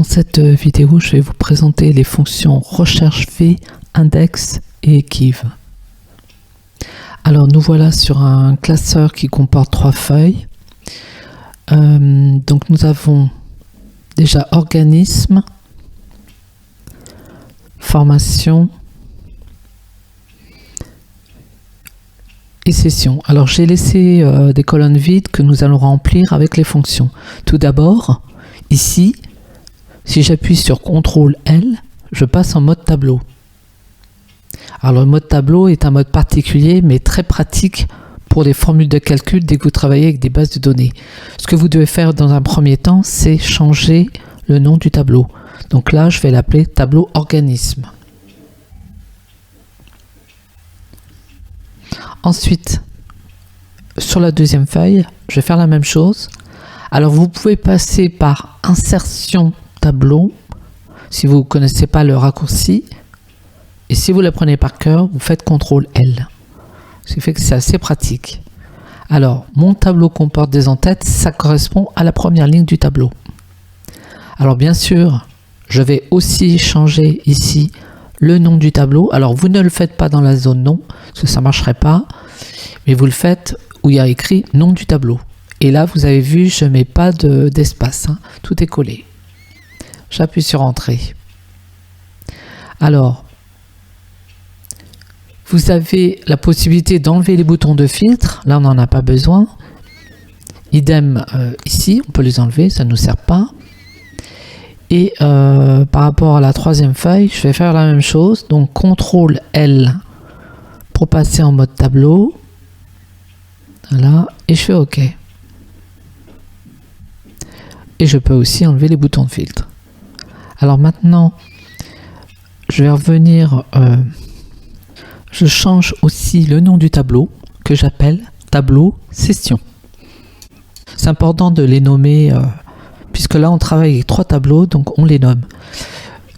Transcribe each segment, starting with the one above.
Dans cette vidéo, je vais vous présenter les fonctions recherche V, index et equiv. Alors nous voilà sur un classeur qui comporte 3 feuilles. Donc nous avons déjà organisme, formation et session. Alors j'ai laissé des colonnes vides que nous allons remplir avec les fonctions. Tout d'abord, ici, si j'appuie sur CTRL L, je passe en mode tableau. Alors le mode tableau est un mode particulier mais très pratique pour des formules de calcul dès que vous travaillez avec des bases de données. Ce que vous devez faire dans un premier temps, c'est changer le nom du tableau. Donc là, je vais l'appeler tableau organisme. Ensuite, sur la deuxième feuille, je vais faire la même chose. Alors vous pouvez passer par insertion tableau, si vous ne connaissez pas le raccourci, et si vous l'apprenez par cœur, vous faites CTRL L. Ce qui fait que c'est assez pratique. Alors, mon tableau comporte des en-têtes, ça correspond à la première ligne du tableau. Alors bien sûr, je vais aussi changer ici le nom du tableau. Alors vous ne le faites pas dans la zone nom, parce que ça ne marcherait pas, mais vous le faites où il y a écrit nom du tableau. Et là, vous avez vu, je ne mets pas d'espace, hein, tout est collé. J'appuie sur Entrée. Alors, vous avez la possibilité d'enlever les boutons de filtre. Là, on n'en a pas besoin. Idem ici, on peut les enlever, ça ne nous sert pas. Et par rapport à la troisième feuille, je vais faire la même chose. Donc, CTRL L pour passer en mode tableau. Voilà, et je fais OK. Et je peux aussi enlever les boutons de filtre. Alors maintenant, je vais revenir, je change aussi le nom du tableau que j'appelle tableau session. C'est important de les nommer puisque là on travaille avec 3 tableaux, donc on les nomme.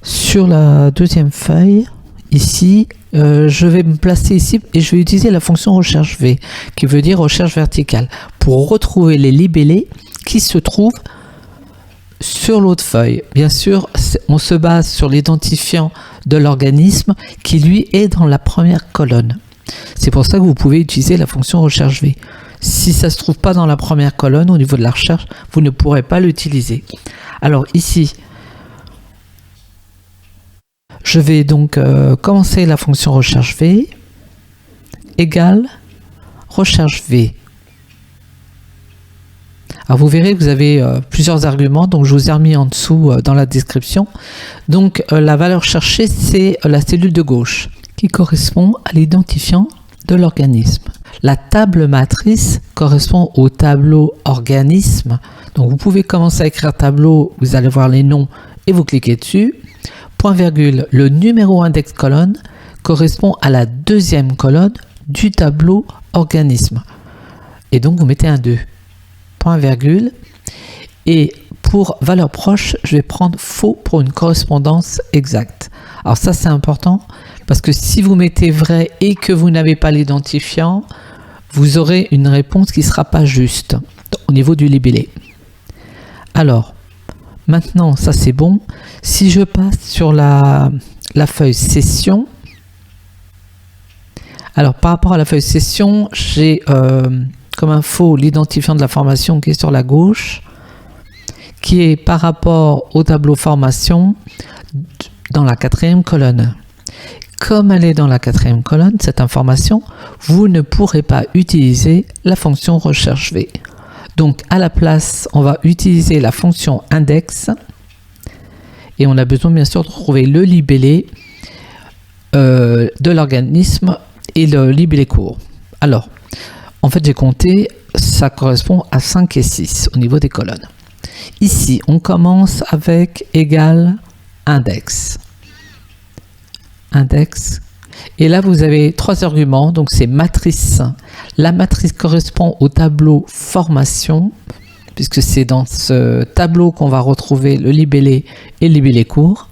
Sur la deuxième feuille, ici, je vais me placer ici et je vais utiliser la fonction recherche V, qui veut dire recherche verticale, pour retrouver les libellés qui se trouvent sur l'autre feuille. Bien sûr, on se base sur l'identifiant de l'organisme qui lui est dans la première colonne. C'est pour ça que vous pouvez utiliser la fonction recherche V. Si ça ne se trouve pas dans la première colonne au niveau de la recherche, vous ne pourrez pas l'utiliser. Alors ici, je vais donc commencer la fonction recherche V égale recherche V. Alors vous verrez que vous avez plusieurs arguments, donc je vous ai remis en dessous dans la description. Donc la valeur cherchée, c'est la cellule de gauche qui correspond à l'identifiant de l'organisme. La table matrice correspond au tableau organisme. Donc vous pouvez commencer à écrire tableau, vous allez voir les noms et vous cliquez dessus. Point virgule, le numéro index colonne correspond à la deuxième colonne du tableau organisme. Et donc vous mettez un 2. Point virgule, et pour valeur proche, je vais prendre faux pour une correspondance exacte. Alors ça c'est important parce que si vous mettez vrai et que vous n'avez pas l'identifiant, vous aurez une réponse qui ne sera pas juste au niveau du libellé. Alors maintenant ça c'est bon. Si je passe sur la feuille session, alors par rapport à la feuille session, j'ai comme info l'identifiant de la formation qui est sur la gauche, qui est par rapport au tableau formation dans la 4e colonne. Comme elle est dans la 4e colonne, cette information, vous ne pourrez pas utiliser la fonction recherche V. Donc à la place, on va utiliser la fonction index et on a besoin bien sûr de trouver le libellé de l'organisme et le libellé court. Alors, en fait, j'ai compté, ça correspond à 5 et 6 au niveau des colonnes. Ici, on commence avec égal index. Index. Et là, vous avez 3 arguments, donc c'est matrice. La matrice correspond au tableau formation, puisque c'est dans ce tableau qu'on va retrouver le libellé et le libellé court.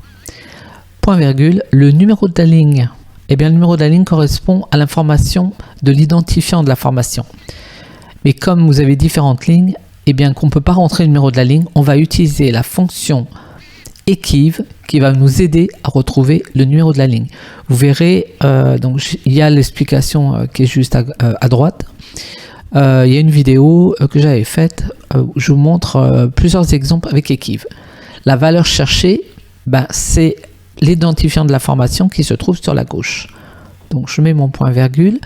Point virgule, le numéro de la ligne. Eh bien, le numéro de la ligne correspond à l'information de l'identifiant de la formation. Mais comme vous avez différentes lignes, eh bien qu'on ne peut pas rentrer le numéro de la ligne, on va utiliser la fonction Equiv qui va nous aider à retrouver le numéro de la ligne. Vous verrez, donc il y a l'explication qui est juste à droite. Il y a une vidéo que j'avais faite où je vous montre plusieurs exemples avec Equiv. La valeur cherchée, c'est l'identifiant de la formation qui se trouve sur la gauche. Donc je mets mon point virgule.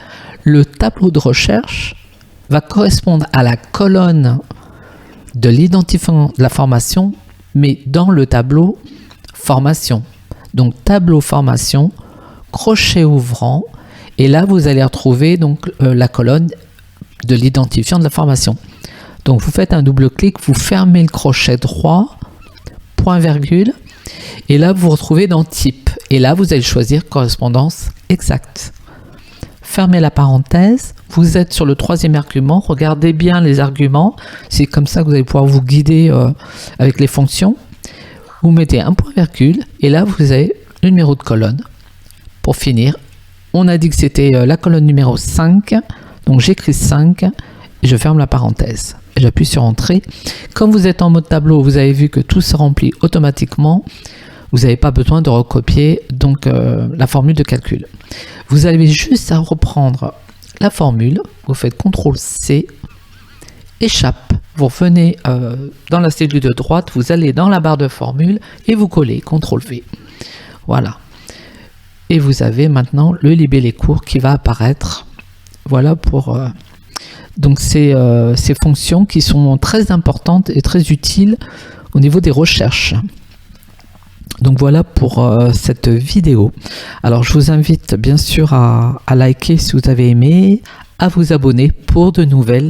Le tableau de recherche va correspondre à la colonne de l'identifiant de la formation, mais dans le tableau formation. Donc tableau formation, crochet ouvrant, et là vous allez retrouver donc la colonne de l'identifiant de la formation. Donc vous faites un double clic, vous fermez le crochet droit, point virgule, et là vous vous retrouvez dans type, et là vous allez choisir correspondance exacte. Fermez la parenthèse, vous êtes sur le troisième argument, regardez bien les arguments, c'est comme ça que vous allez pouvoir vous guider avec les fonctions. Vous mettez un point virgule et là vous avez le numéro de colonne. Pour finir, on a dit que c'était la colonne numéro 5, donc j'écris 5 et je ferme la parenthèse. J'appuie sur entrée. Comme vous êtes en mode tableau, vous avez vu que tout se remplit automatiquement. Vous n'avez pas besoin de recopier donc la formule de calcul. Vous avez juste à reprendre la formule, vous faites CTRL-C, échappe, vous revenez dans la cellule de droite, vous allez dans la barre de formule et vous collez CTRL-V. Voilà. Et vous avez maintenant le libellé court qui va apparaître. Voilà pour donc ces fonctions qui sont très importantes et très utiles au niveau des recherches. Donc voilà pour cette vidéo. Alors je vous invite bien sûr à liker si vous avez aimé, à vous abonner pour de nouvelles